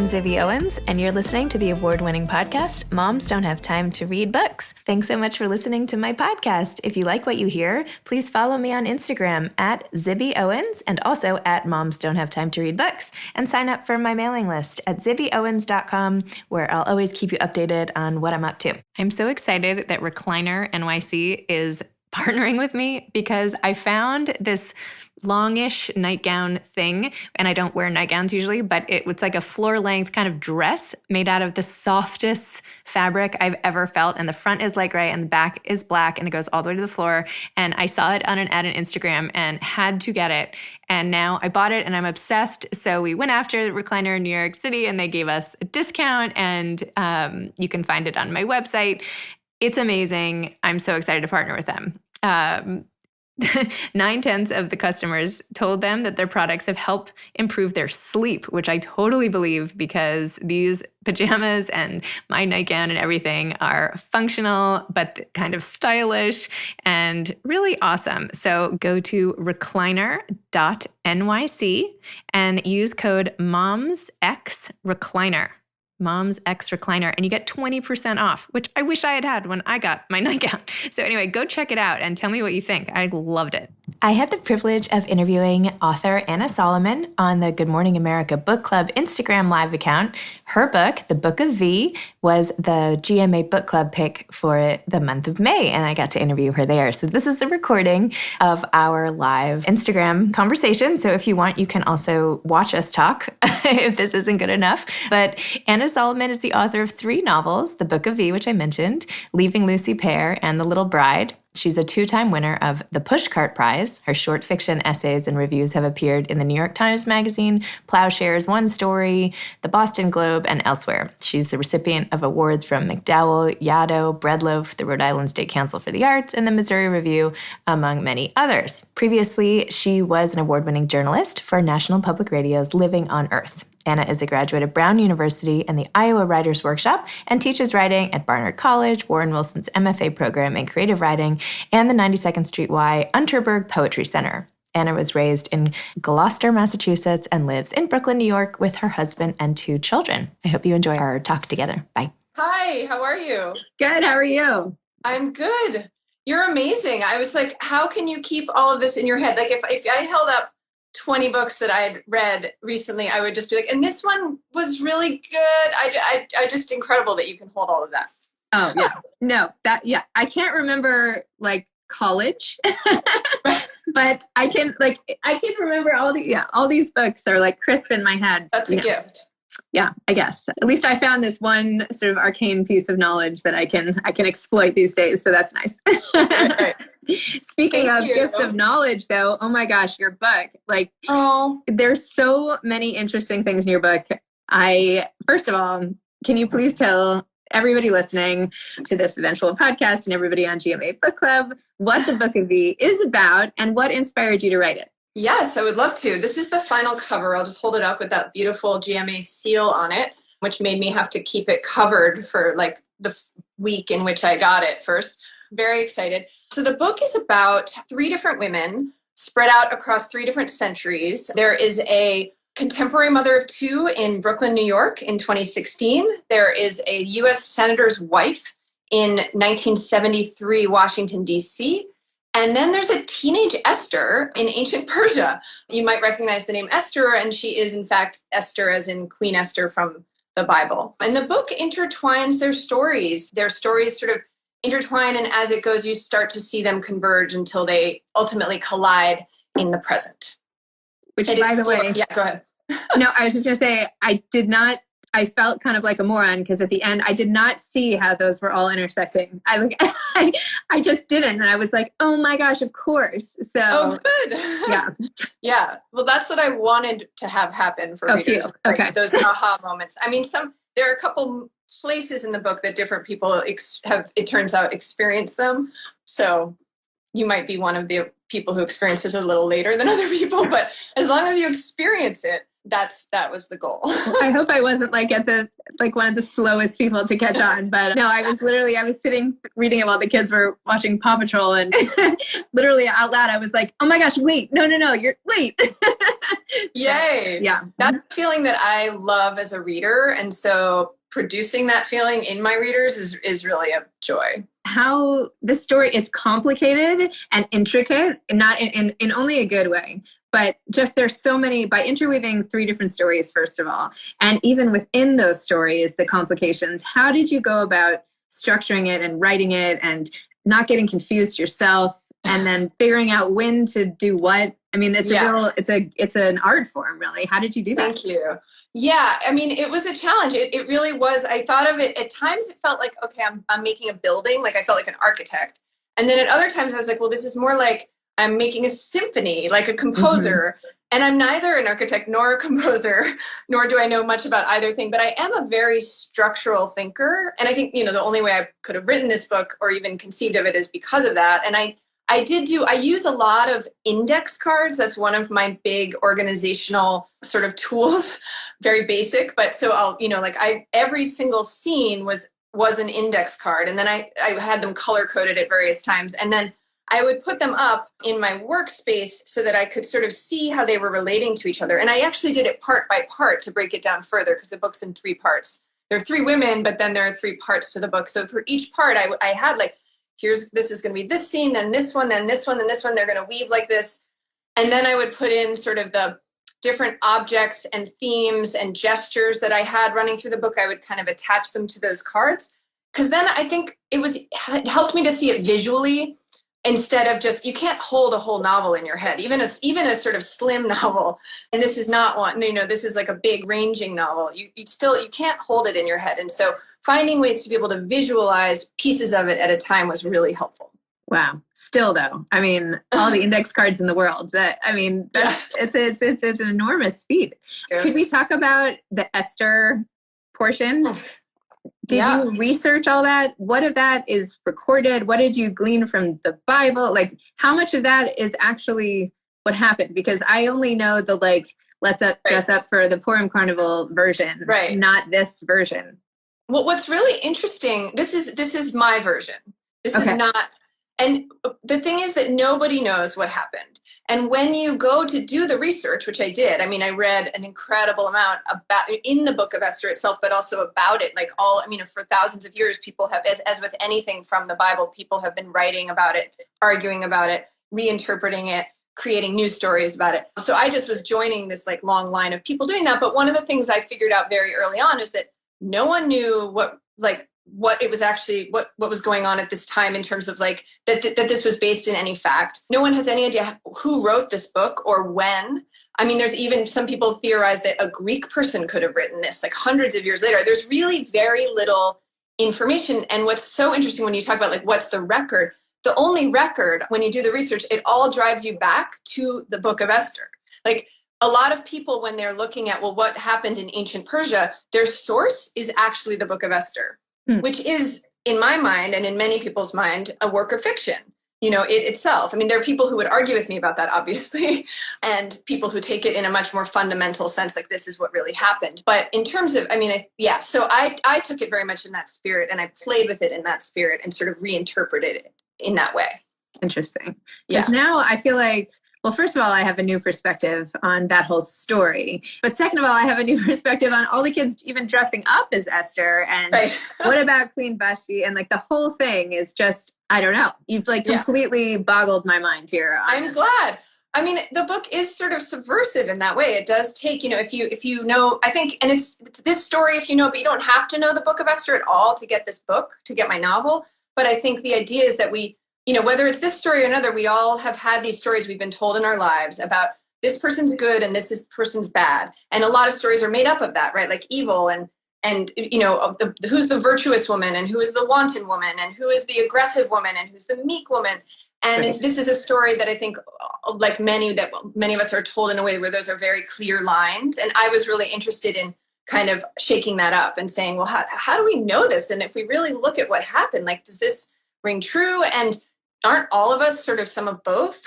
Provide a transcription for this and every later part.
I'm Zibby Owens, and you're listening to the award-winning podcast, Moms Don't Have Time to Read Books. Thanks so much for listening to my podcast. If you like what you hear, please follow me on Instagram at Zibby Owens and also at Moms Don't Have Time to Read Books, and sign up for my mailing list at zibbyowens.com, where I'll always keep you updated on what I'm up to. I'm so excited that Recliner NYC is partnering with me because I found this longish nightgown thing, and I don't wear nightgowns usually, but it's like a floor-length kind of dress made out of the softest fabric I've ever felt, and the front is light gray and the back is black, and it goes all the way to the floor, and I saw it on an ad on Instagram and had to get it, and now I bought it and I'm obsessed. So we went after Recliner in New York City, and they gave us a discount, and you can find it on my website. It's amazing. I'm so excited to partner with them. 9/10 of the customers told them that their products have helped improve their sleep, which I totally believe because these pajamas and my nightgown and everything are functional, but kind of stylish and really awesome. So go to recliner.nyc and use code MOMSXRecliner. Mom's X Recliner, and you get 20% off, which I wish I had when I got my nightgown. So anyway, go check it out and tell me what you think. I loved it. I had the privilege of interviewing author Anna Solomon on the Good Morning America Book Club Instagram live account. Her book, The Book of V, was the GMA Book Club pick for the month of May, and I got to interview her there. So this is the recording of our live Instagram conversation. So if you want, you can also watch us talk if this isn't good enough. But Anna Solomon is the author of 3 novels, The Book of V, which I mentioned, Leaving Lucy Pear, and The Little Bride. She's a 2-time winner of the Pushcart Prize. Her short fiction essays and reviews have appeared in the New York Times Magazine, Plowshares, One Story, the Boston Globe, and elsewhere. She's the recipient of awards from McDowell, Yaddo, Breadloaf, the Rhode Island State Council for the Arts, and the Missouri Review, among many others. Previously, she was an award-winning journalist for National Public Radio's Living on Earth. Anna is a graduate of Brown University and the Iowa Writers Workshop and teaches writing at Barnard College, Warren Wilson's MFA program in creative writing, and the 92nd Street Y Unterberg Poetry Center. Anna was raised in Gloucester, Massachusetts, and lives in Brooklyn, New York with her husband and 2 children. I hope you enjoy our talk together. Bye. Hi, how are you? Good, how are you? I'm good. You're amazing. I was like, how can you keep all of this in your head? Like if I held up 20 books that I'd read recently, I would just be like, and this one was really good. I just incredible that you can hold all of that. Oh, yeah. No, I can't remember like college, but I can remember all these books are like crisp in my head. That's a gift. Yeah, I guess. At least I found this one sort of arcane piece of knowledge that I can exploit these days. So that's nice. Right. Speaking of gifts of knowledge, though, oh my gosh, your book! Like, there's so many interesting things in your book. First of all, can you please tell everybody listening to this eventual podcast and everybody on GMA Book Club what the Book of V is about and what inspired you to write it? Yes, I would love to. This is the final cover. I'll just hold it up with that beautiful GMA seal on it, which made me have to keep it covered for like the week in which I got it first. Very excited. So the book is about 3 different women spread out across 3 different centuries. There is a contemporary mother of 2 in Brooklyn, New York in 2016. There is a U.S. senator's wife in 1973, Washington, D.C., and then there's a teenage Esther in ancient Persia. You might recognize the name Esther, and she is, in fact, Esther as in Queen Esther from the Bible. And the book intertwines their stories. Their stories sort of intertwine, and as it goes, you start to see them converge until they ultimately collide in the present. Which, by the way... Yeah, go ahead. No, I was just going to say, I felt kind of like a moron because at the end I did not see how those were all intersecting. I just didn't, and I was like, "Oh my gosh, of course!" So, good. Yeah, yeah. Well, that's what I wanted to have happen for readers. Okay, those aha moments. I mean, there are a couple places in the book that different people have. It turns out experienced them. So you might be one of the people who experiences it a little later than other people, but as long as you experience it, that was the goal. I hope I wasn't like one of the slowest people to catch on, but no, I was sitting reading it while the kids were watching Paw Patrol, and literally out loud I was like, oh my gosh, wait, no, wait. Yay. Yeah. That's a feeling that I love as a reader. And so producing that feeling in my readers is really a joy. How this story is complicated and intricate, and not in only a good way, but just there's so many, by interweaving 3 different stories, first of all, and even within those stories, the complications, how did you go about structuring it and writing it and not getting confused yourself, and then figuring out when to do what? I mean, it's it's an art form, really. How did you do that? Thank you. Yeah, I mean, it was a challenge. It really was. I thought of it, at times it felt like, okay, I'm making a building. Like I felt like an architect. And then at other times I was like, well, this is more like I'm making a symphony, like a composer. Mm-hmm. And I'm neither an architect nor a composer, nor do I know much about either thing, but I am a very structural thinker. And I think, the only way I could have written this book or even conceived of it is because of that. And I use a lot of index cards. That's one of my big organizational sort of tools, very basic. But so I'll, every single scene was an index card. And then I had them color coded at various times. And then I would put them up in my workspace so that I could sort of see how they were relating to each other. And I actually did it part by part to break it down further, because the book's in 3 parts. There are 3 women, but then there are 3 parts to the book. So for each part, I had like, this is going to be this scene, then this one, then this one, then this one. They're going to weave like this. And then I would put in sort of the different objects and themes and gestures that I had running through the book. I would kind of attach them to those cards, because then I think it helped me to see it visually, instead of just, you can't hold a whole novel in your head, even a sort of slim novel. And this is not one, this is like a big ranging novel. You can't hold it in your head. And so finding ways to be able to visualize pieces of it at a time was really helpful. Wow. Still though, I mean, all the index cards in the world, it's an enormous feat. Yeah. Could we talk about the Esther portion? Did you research all that? What of that is recorded? What did you glean from the Bible? Like, how much of that is actually what happened? Because I only know the dress up for the Purim Carnival version, right? Not this version. Well, what's really interesting, this is my version. This is not, and the thing is that nobody knows what happened. And when you go to do the research, which I did, I read an incredible amount about in the book of Esther itself, but also about it, for thousands of years, people have, as with anything from the Bible, people have been writing about it, arguing about it, reinterpreting it, creating news stories about it. So I just was joining this long line of people doing that. But one of the things I figured out very early on is that no one knew what it was actually, what was going on at this time, in terms of that this was based in any fact. No one has any idea who wrote this book or when. There's even some people theorize that a Greek person could have written this hundreds of years later. There's really very little information. And what's so interesting when you talk about what's the record, the only record, when you do the research, it all drives you back to the book of Esther. A lot of people, when they're looking at, what happened in ancient Persia, their source is actually the book of Esther, which is, in my mind and in many people's mind, a work of fiction, it itself. There are people who would argue with me about that, obviously, and people who take it in a much more fundamental sense, this is what really happened. But in terms of, so I took it very much in that spirit, and I played with it in that spirit and sort of reinterpreted it in that way. Interesting. Because now I feel like, well, first of all, I have a new perspective on that whole story. But second of all, I have a new perspective on all the kids even dressing up as Esther. And what about Queen Vashti? And the whole thing is just, I don't know. You've completely boggled my mind here. I'm glad. The book is sort of subversive in that way. It does take, if you know, I think, and it's this story, if you know, but you don't have to know the book of Esther at all to get this book, to get my novel. But I think the idea is that we, whether it's this story or another, we all have had these stories we've been told in our lives about this person's good and this person's bad. And a lot of stories are made up of that, right? Evil and who's the virtuous woman and who is the wanton woman and who is the aggressive woman and who's the meek woman. And this is a story that I think many of us are told in a way where those are very clear lines. And I was really interested in kind of shaking that up and saying, well, how do we know this? And if we really look at what happened, does this ring true? And aren't all of us sort of some of both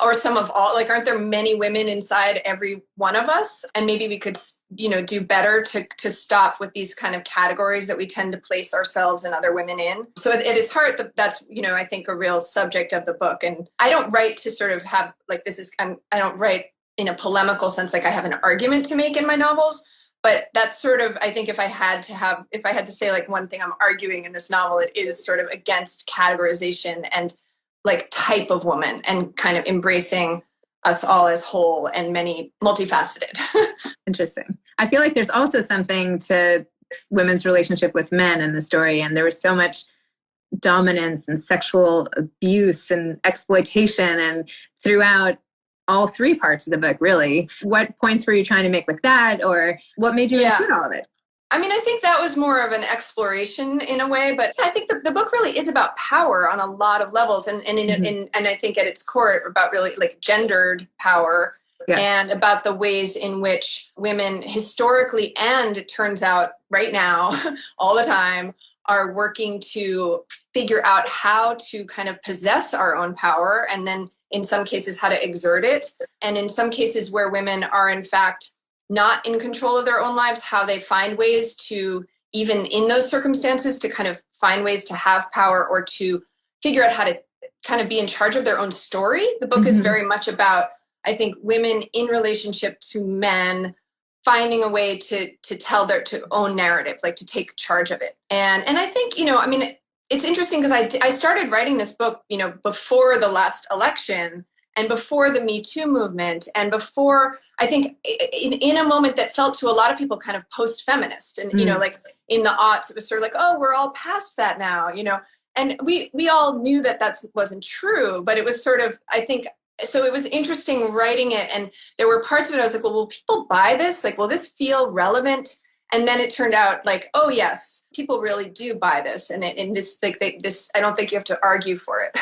or some of all? Like, aren't there many women inside every one of us? And maybe we could, do better to stop with these kind of categories that we tend to place ourselves and other women in. So at its heart, that's, I think a real subject of the book. And I don't write to sort of have like, I don't write in a polemical sense, like I have an argument to make in my novels. But that's sort of, I think if I had to say like one thing I'm arguing in this novel, it is sort of against categorization and like type of woman and kind of embracing us all as whole and many multifaceted. Interesting. I feel like there's also something to women's relationship with men in the story. And there was so much dominance and sexual abuse and exploitation and throughout all three parts of the book, really. What points were you trying to make with that, or what made you include all of it? I mean, I think that was more of an exploration in a way, but I think the book really is about power on a lot of levels, and I think at its core about really like gendered power, and about the ways in which women historically, and it turns out right now, all the time, are working to figure out how to kind of possess our own power, and then in some cases how to exert it, and in some cases where women are in fact not in control of their own lives, how they find ways to, even in those circumstances, to kind of find ways to have power or to figure out how to kind of be in charge of their own story. The book is very much about, I think, women in relationship to men finding a way to tell their own narrative, like to take charge of it. And I think, I mean, it's interesting because I started writing this book, before the last election and before the Me Too movement and before, I think, in a moment that felt to a lot of people kind of post-feminist. And, like in the aughts, it was sort of like, oh, we're all past that now, And we all knew that wasn't true, but it was sort of, I think, so it was interesting writing it. And there were parts of it I was like, well, will people buy this? Like, will this feel relevant? And then it turned out like, oh yes, people really do buy this, and this I don't think you have to argue for it,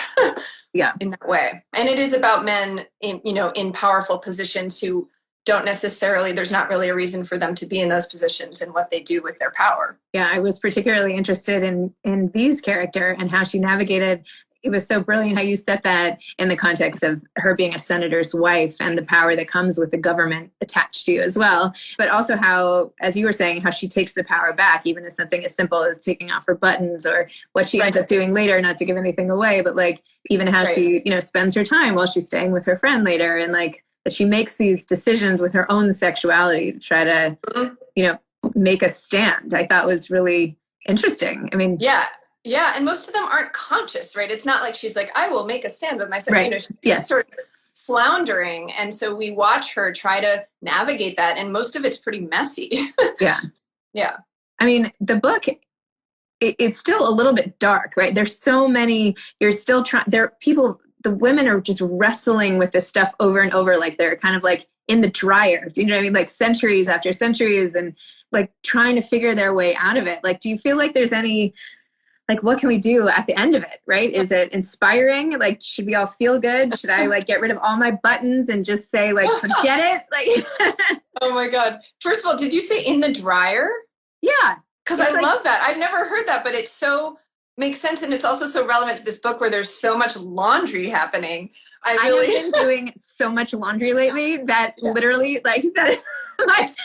in that way. And it is about men in powerful positions who don't necessarily. There's not really a reason for them to be in those positions and what they do with their power. Yeah, I was particularly interested in V's character and how she navigated. It was so brilliant how you set that in the context of her being a senator's wife and the power that comes with the government attached to you as well. But also how, as you were saying, how she takes the power back, even as something as simple as taking off her buttons, or what she ends up doing later, not to give anything away, but like even how she, spends her time while she's staying with her friend later, and like that she makes these decisions with her own sexuality to try to, make a stand. I thought was really interesting. I mean, yeah, and most of them aren't conscious, right? It's not like she's like, I will make a stand with myself. Right. She's sort of floundering. And so we watch her try to navigate that. And most of it's pretty messy. Yeah. I mean, the book, it's still a little bit dark, right? There's so many, you're still trying, the women are just wrestling with this stuff over and over. Like they're kind of like in the dryer. Do you know what I mean? Like centuries after centuries, and like trying to figure their way out of it. Like, do you feel like there's any, like, what can we do at the end of it, right? Is it inspiring? Like, should we all feel good? Should I like get rid of all my buttons and just say like, forget it? Like, oh my God. First of all, did you say in the dryer? Yeah. Because I love that. I've never heard that, but it so makes sense. And it's also so relevant to this book where there's so much laundry happening. I have been doing so much laundry lately that literally like that is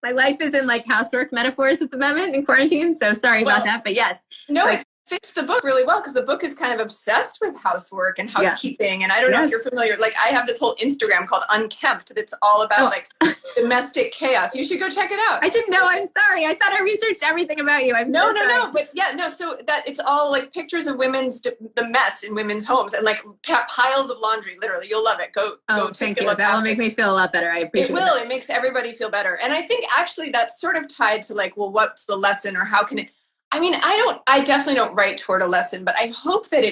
my life is in like housework metaphors at the moment in quarantine. So sorry about that, but yes. No, it fits the book really well because the book is kind of obsessed with housework and housekeeping. And I don't know if you're familiar, like I have this whole Instagram called Unkempt that's all about like domestic chaos. You should go check it out. I didn't know. I'm sorry. I thought I researched everything about you. No. But so that it's all like pictures of the mess in women's homes and like piles of laundry, literally. You'll love it. Go thank you. That will make me feel a lot better. I appreciate it. It will. It makes everybody feel better. And I think actually that's sort of tied to like, well, what's the lesson or how can it, I mean, I definitely don't write toward a lesson, but I hope that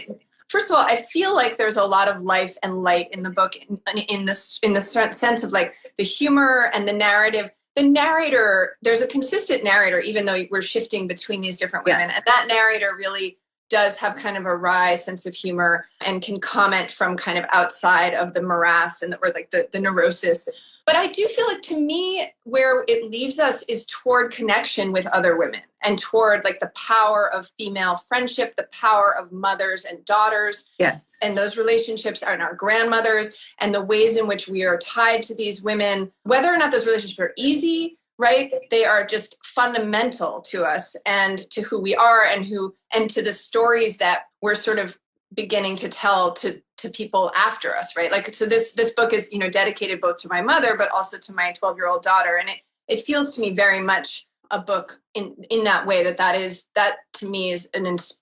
first of all, I feel like there's a lot of life and light in the book in the sense of like the humor and the narrative. The narrator, there's a consistent narrator, even though we're shifting between these different women. Yes. And that narrator really does have kind of a wry sense of humor and can comment from kind of outside of the morass or like the neurosis. But I do feel like, to me, where it leaves us is toward connection with other women and toward like the power of female friendship, the power of mothers and daughters. Yes. And those relationships and our grandmothers and the ways in which we are tied to these women, whether or not those relationships are easy, right? They are just fundamental to us and to who we are and to the stories that we're sort of beginning to tell to people after us, right? Like, so this book is, dedicated both to my mother, but also to my 12-year-old daughter. And it feels to me very much a book in that way, that to me is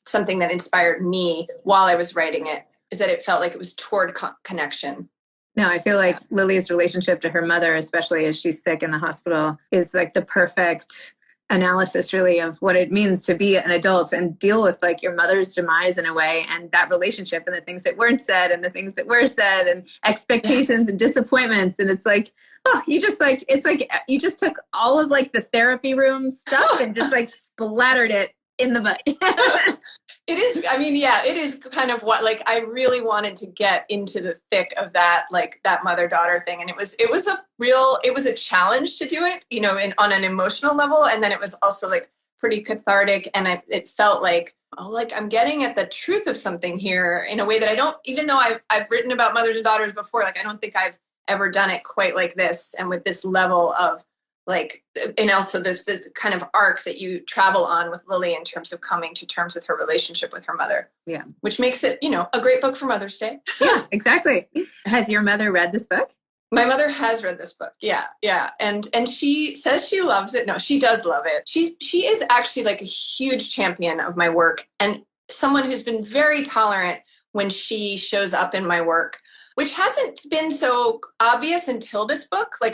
something that inspired me while I was writing it, is that it felt like it was toward connection. No, I feel like Lily's relationship to her mother, especially as she's sick in the hospital, is like the perfect analysis really of what it means to be an adult and deal with like your mother's demise in a way, and that relationship and the things that weren't said and the things that were said and expectations and disappointments. And it's like, it's like you just took all of like the therapy room stuff and just like splattered it in the book. It is. I mean, yeah, it is kind of what, like, I really wanted to get into the thick of that, like that mother-daughter thing. And it was a challenge to do it, on an emotional level. And then it was also like pretty cathartic. And it felt like, I'm getting at the truth of something here in a way that I don't, even though I've written about mothers and daughters before, like, I don't think I've ever done it quite like this. And with this level of like, and also there's this kind of arc that you travel on with Lily in terms of coming to terms with her relationship with her mother. Yeah. Which makes it, a great book for Mother's Day. Yeah, exactly. Has your mother read this book? My mother has read this book. Yeah. Yeah. And she says she loves it. No, she does love it. She is actually like a huge champion of my work and someone who's been very tolerant when she shows up in my work, which hasn't been so obvious until this book. Like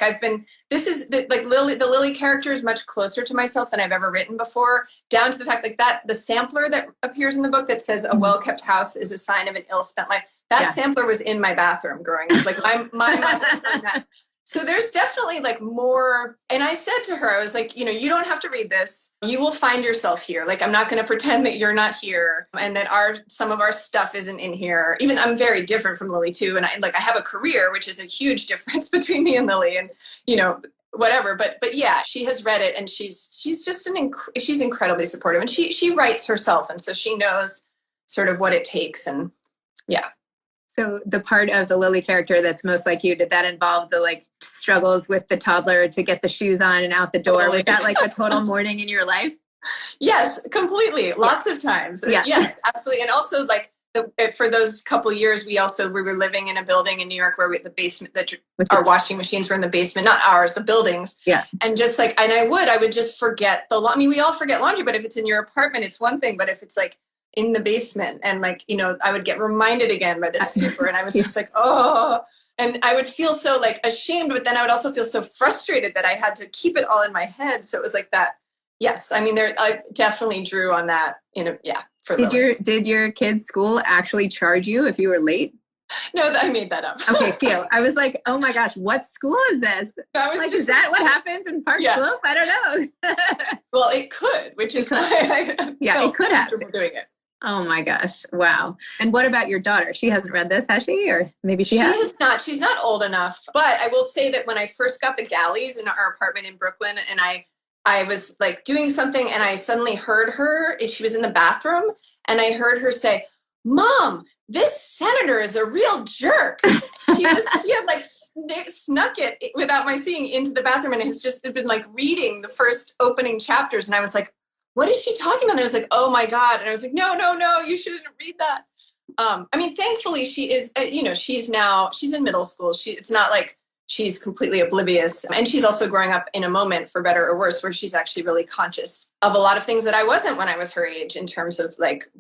the Lily character is much closer to myself than I've ever written before, down to the fact like that the sampler that appears in the book that says a well-kept house is a sign of an ill-spent life. That sampler was in my bathroom growing up. Like my mother. So there's definitely like more. And I said to her, I was like, you don't have to read this. You will find yourself here. Like, I'm not going to pretend that you're not here and that some of our stuff isn't in here. Even I'm very different from Lily too. And I have a career, which is a huge difference between me and Lily and, whatever. But yeah, she has read it and she's just she's incredibly supportive and she writes herself. And so she knows sort of what it takes. And yeah. So the part of the Lily character that's most like you, did that involve the like struggles with the toddler to get the shoes on and out the door? Totally. Was that like a total morning in your life? Yes, completely. Lots of times. Yeah. Yes, absolutely. And also like for those couple years, we were living in a building in New York where the basement, our washing machines were in the basement, not ours, the buildings. Yeah. And just like, and I would just forget we all forget laundry, but if it's in your apartment, it's one thing. But if it's like in the basement and like, I would get reminded again by the super and I was just like, oh, and I would feel so like ashamed, but then I would also feel so frustrated that I had to keep it all in my head. So it was like that. Yes. I mean, I definitely drew on that for Lily. Did your kids' school actually charge you if you were late? No, I made that up. Okay, phew. I was like, oh my gosh, what school is this? Is that what happens in Park Slope? I don't know. Well, it could, which is why it could have doing it. Oh my gosh. Wow. And what about your daughter? She hasn't read this, has she? Or maybe she has? She has not. She's not old enough. But I will say that when I first got the galleys in our apartment in Brooklyn and I was like doing something and I suddenly heard her, she was in the bathroom and I heard her say, "Mom, this senator is a real jerk." She had like snuck it without my seeing into the bathroom and has just been like reading the first opening chapters. And I was like, what is she talking about? And I was like, oh my God. And I was like, no, you shouldn't read that. I mean, thankfully she is, she's in middle school. It's not like she's completely oblivious. And she's also growing up in a moment, for better or worse, where she's actually really conscious of a lot of things that I wasn't when I was her age in terms of like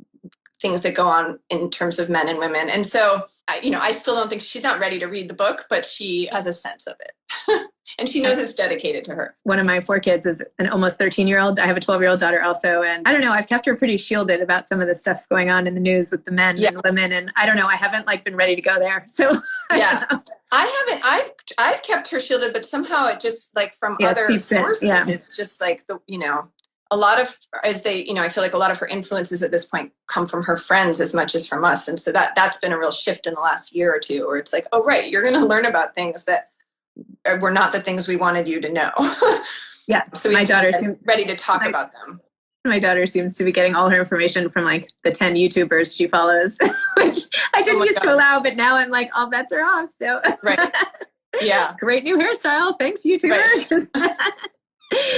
things that go on in terms of men and women. And so, I still don't think she's not ready to read the book, but she has a sense of it. And she knows it's dedicated to her. One of my 4 kids is an almost 13-year-old. I have a 12-year-old daughter also. And I don't know, I've kept her pretty shielded about some of the stuff going on in the news with the men and women. And I don't know, I haven't like been ready to go there. So yeah, I haven't, I've kept her shielded, but somehow it just like from other sources, it's just like a lot of, I feel like a lot of her influences at this point come from her friends as much as from us. And so that's been a real shift in the last year or two where it's like, oh, right, you're going to learn about things that were not the things we wanted you to know. Yeah. So my daughter seems ready to talk about them. My daughter seems to be getting all her information from like the 10 YouTubers she follows, which I didn't used to allow, but now I'm like, all bets are off. So right. Yeah. Great new hairstyle. Thanks, YouTubers. Right.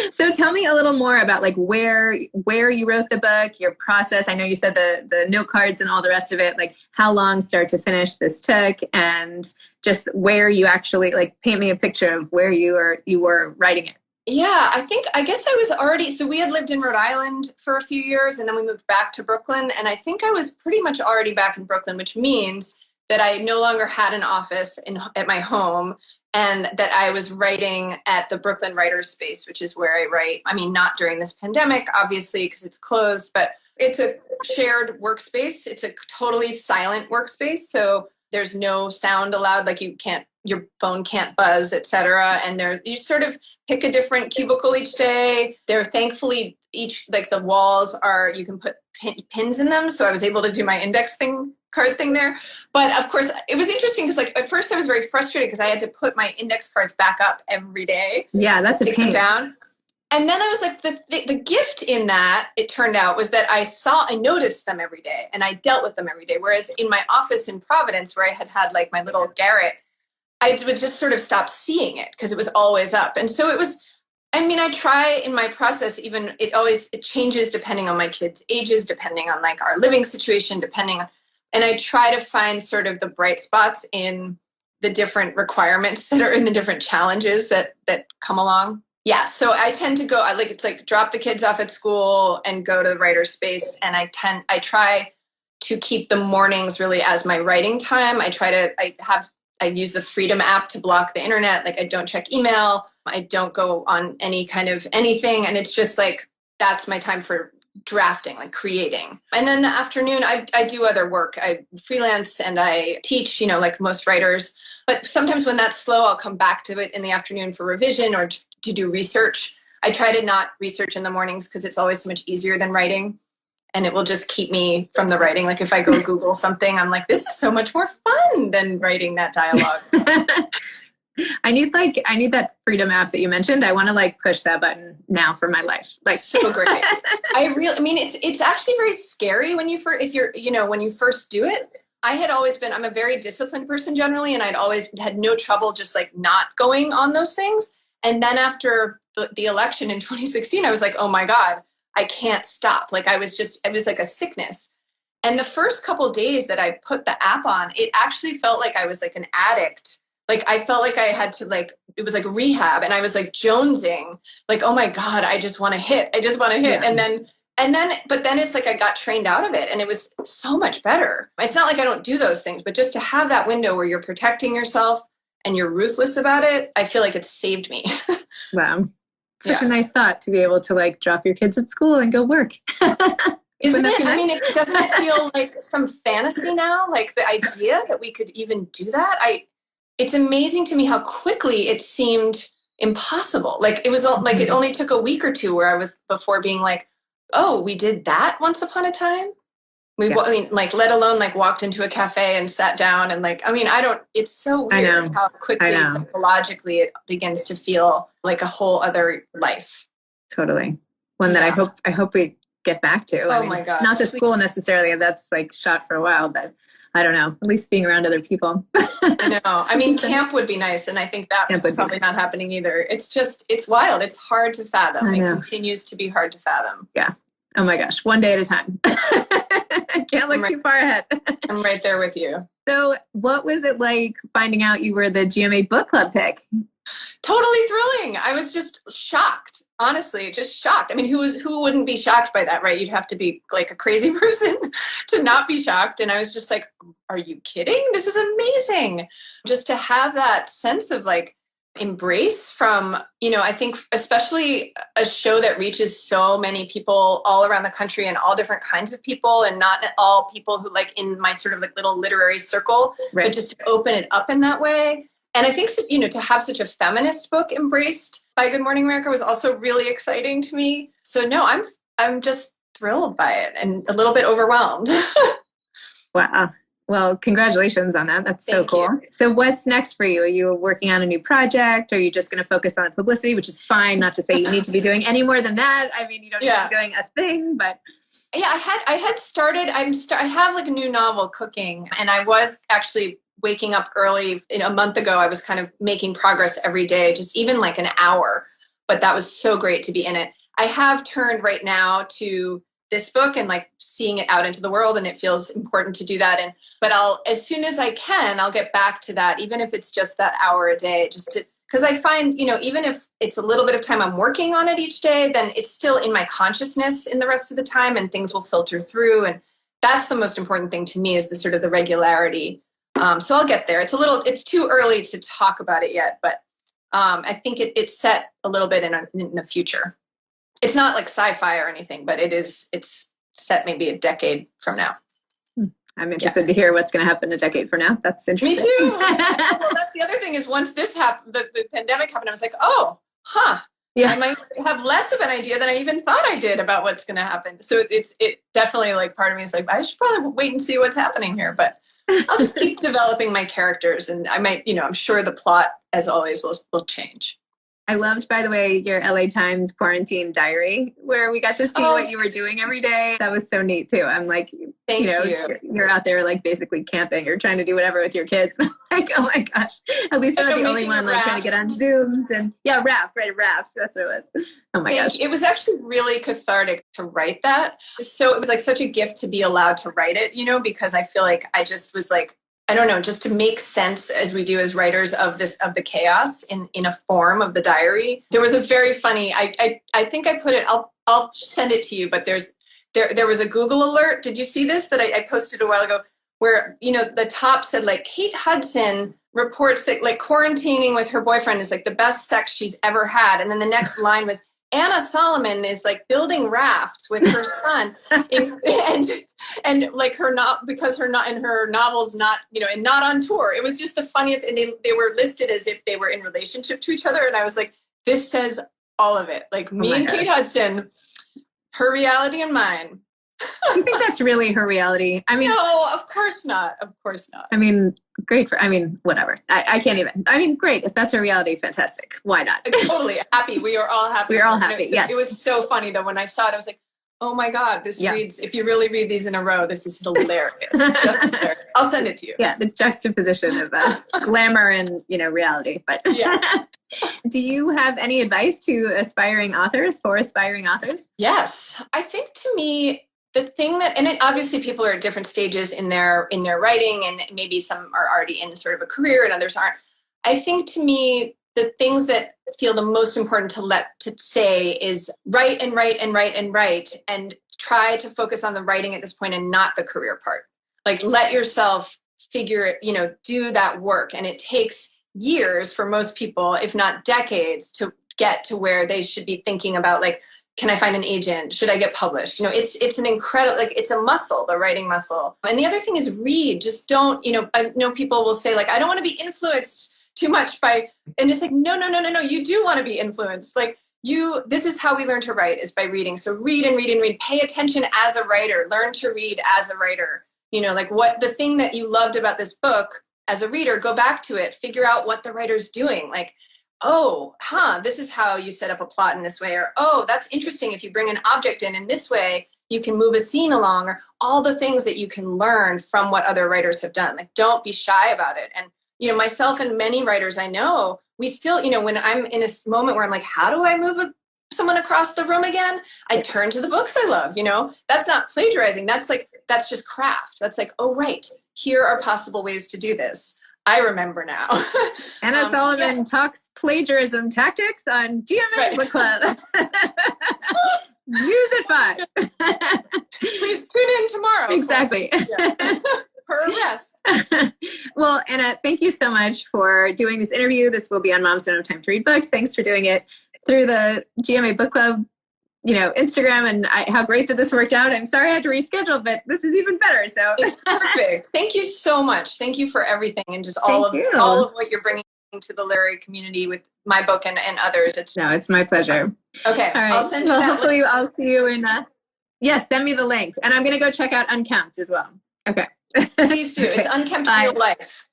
So tell me a little more about like where you wrote the book, your process. I know you said the note cards and all the rest of it, like how long start to finish this took, and just where you actually like paint me a picture of where you were writing it. Yeah, I guess I was already, so we had lived in Rhode Island for a few years and then we moved back to Brooklyn. And I think I was pretty much already back in Brooklyn, which means that I no longer had an office at my home, and that I was writing at the Brooklyn Writers Space, which is where I write. I mean, not during this pandemic, obviously, because it's closed, but it's a shared workspace. It's a totally silent workspace. So there's no sound allowed, like your phone can't buzz, etc. And you sort of pick a different cubicle each day. They're thankfully like the walls are, you can put pins in them. So I was able to do my index card thing there. But of course, it was interesting because like at first I was very frustrated because I had to put my index cards back up every day. Yeah, that's a pain. Take them down. And then I was like, the gift in that, it turned out, was that I noticed them every day and I dealt with them every day. Whereas in my office in Providence, where I had like my little garret, I would just sort of stop seeing it because it was always up. And so it was, I mean, I try in my process, even it changes depending on my kids' ages, depending on like our living situation, and I try to find sort of the bright spots in the different requirements that are in the different challenges that come along. Yeah, so I tend to go, it's like drop the kids off at school and go to the writer's space. And I try to keep the mornings really as my writing time. I use the Freedom app to block the internet. Like I don't check email. I don't go on any kind of anything. And it's just like, that's my time for drafting, like creating. And then the afternoon, I do other work. I freelance and I teach, like most writers. But sometimes when that's slow, I'll come back to it in the afternoon for revision or to do research. I try to not research in the mornings because it's always so much easier than writing. And it will just keep me from the writing. Like if I go Google something, I'm like, this is so much more fun than writing that dialogue. I need that Freedom app that you mentioned. I want to like push that button now for my life. Like so great. It's actually very scary when you first do it. I'm a very disciplined person generally, and I'd always had no trouble just like not going on those things. And then after the election in 2016, I was like, oh my God, I can't stop. Like it was like a sickness. And the first couple days that I put the app on, it actually felt like I was like an addict. Like I felt like I had to it was like rehab, and I was like jonesing, like, oh my God, I just want to hit. Yeah. But then it's like I got trained out of it, and it was so much better. It's not like I don't do those things, but just to have that window where you're protecting yourself and you're ruthless about it, I feel like it's saved me. Wow. Such a nice thought to be able to like drop your kids at school and go work. Isn't it? I mean, doesn't it feel like some fantasy now? Like the idea that we could even do that? It's amazing to me how quickly it seemed impossible. Like it was like it only took a week or two where I was before being like, oh, we did that once upon a time. Let alone like walked into a cafe and sat down and it's so weird how quickly psychologically it begins to feel like a whole other life. Totally. One that I hope we get back to. Oh my God. Not the school necessarily. That's like shot for a while, but I don't know, at least being around other people. I know. I mean, camp would be nice. And I think that's probably not happening either. It's wild. It's hard to fathom. It continues to be hard to fathom. Yeah. Oh my gosh. One day at a time. Can't look too far ahead. I'm right there with you. So what was it like finding out you were the GMA book club pick? Totally thrilling. I was just shocked. Honestly, just shocked. I mean, who wouldn't be shocked by that, right? You'd have to be like a crazy person to not be shocked. And I was just like, are you kidding? This is amazing. Just to have that sense of like embrace from, I think especially a show that reaches so many people all around the country and all different kinds of people, and not all people who like in my sort of like little literary circle, but just to open it up in that way. And I think, to have such a feminist book embraced by Good Morning America was also really exciting to me. So no, I'm just thrilled by it and a little bit overwhelmed. Wow. Well, congratulations on that. That's so Thank cool. you. So what's next for you? Are you working on a new project? Or are you just going to focus on the publicity, which is fine, not to say you need to be doing any more than that. I mean, you don't need to be doing a thing, but yeah, I had started, I have like a new novel cooking, and I was actually waking up early a month ago. I was kind of making progress every day, just even like an hour, but that was so great to be in it. I have turned right now to this book and like seeing it out into the world, and it feels important to do that. But as soon as I can, I'll get back to that, even if it's just that hour a day, just to, because I find, even if it's a little bit of time I'm working on it each day, then it's still in my consciousness in the rest of the time, and things will filter through. And that's the most important thing to me, is the sort of the regularity. So I'll get there. It's too early to talk about it yet, but I think it's set a little bit in the future. It's not like sci-fi or anything, but it's set maybe a decade from now. I'm interested to hear what's going to happen a decade from now. That's interesting. Me too. Well, that's the other thing, is once this happened, the pandemic happened, I was like, yeah. I might have less of an idea than I even thought I did about what's going to happen. So it definitely, like, part of me is like, I should probably wait and see what's happening here, but I'll just keep developing my characters, and I might, I'm sure the plot, as always, will change. I loved, by the way, your LA Times quarantine diary, where we got to see what you were doing every day. That was so neat too. I'm like, Thank you. You're out there like basically camping. You're trying to do whatever with your kids. I'm like, oh my gosh. At least I'm not the only one like trying to get on Zooms and rafts. That's what it was. Oh my gosh. It was actually really cathartic to write that. So it was like such a gift to be allowed to write it, because I feel like I just was like, I don't know, just to make sense, as we do as writers, of the chaos in a form of the diary. There was a very funny, I think I put it, I'll send it to you, but there was a Google alert. Did you see this that I posted a while ago, where, the top said, like, Kate Hudson reports that, like, quarantining with her boyfriend is like the best sex she's ever had. And then the next line was, Anna Solomon is like building rafts with her son, and like because her novels not, and not on tour. It was just the funniest, and they were listed as if they were in relationship to each other, and I was like, this says all of it. Like, me and Kate Hudson, her reality and mine. I think that's really her reality. I mean, no, of course not. Of course not. I mean, great whatever. I can't even. I mean, great. If that's her reality, fantastic. Why not? Totally happy. We are all happy. We are all happy. Yes. It was so funny though. When I saw it, I was like, oh my God, this reads, if you really read these in a row, this is hilarious. Just hilarious. I'll send it to you. Yeah. The juxtaposition of glamour and, reality. But yeah. Do you have any advice to aspiring authors? Yes. I think, to me, the thing that, and obviously people are at different stages in their writing, and maybe some are already in sort of a career and others aren't. I think, to me, the things that feel the most important to say is write and write and write and write, and try to focus on the writing at this point and not the career part. Like, let yourself do that work. And it takes years for most people, if not decades, to get to where they should be thinking about, like, can I find an agent? Should I get published? It's an incredible, like, it's a muscle, the writing muscle. And the other thing is read. Just don't, I know people will say, like, I don't want to be influenced too much by, and it's like, no. You do want to be influenced. Like, this is how we learn to write, is by reading. So read and read and read. Pay attention as a writer. Learn to read as a writer. Like, what the thing that you loved about this book as a reader, go back to it, figure out what the writer's doing. Like, this is how you set up a plot in this way, or, that's interesting. If you bring an object in this way, you can move a scene along, or all the things that you can learn from what other writers have done. Like, don't be shy about it. And, myself and many writers I know, we still, when I'm in a moment where I'm like, how do I move someone across the room again? I turn to the books I love, that's not plagiarizing. That's just craft. That's like, oh, right, here are possible ways to do this. I remember now. Anna Solomon talks plagiarism tactics on GMA Book Club. News at 5. Please tune in tomorrow. Exactly. Her arrest. Well, Anna, thank you so much for doing this interview. This will be on Moms Don't Have Time to Read Books. Thanks for doing it through the GMA Book Club, Instagram, and how great that this worked out. I'm sorry I had to reschedule, but this is even better. So it's perfect. Thank you so much. Thank you for everything, and just all of what you're bringing to the literary community with my book and others. It's my pleasure. Okay. All right. I'll send you that hopefully link. I'll see you in yes, send me the link. And I'm going to go check out Unkempt as well. Okay. Please do. Okay. It's Unkempt Bye. Real Life.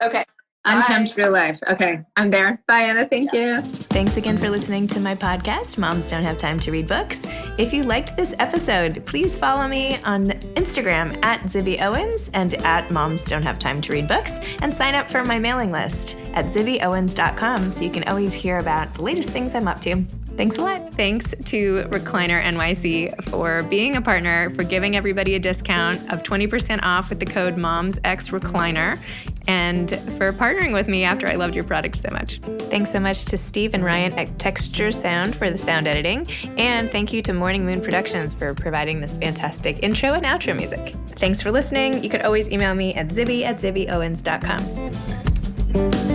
Okay. Unkempt Real Life. Okay, I'm there. Bye, Anna. Thank you. Thanks again for listening to my podcast, Moms Don't Have Time to Read Books. If you liked this episode, please follow me on Instagram at Zibby Owens and at Moms Don't Have Time to Read Books, and sign up for my mailing list at zibbyowens.com so you can always hear about the latest things I'm up to. Thanks a lot. Thanks to Recliner NYC for being a partner, for giving everybody a discount of 20% off with the code MomsXRecliner, and for partnering with me after I loved your product so much. Thanks so much to Steve and Ryan at Texture Sound for the sound editing, and thank you to Morning Moon Productions for providing this fantastic intro and outro music. Thanks for listening. You could always email me at zibby@zibbyowens.com.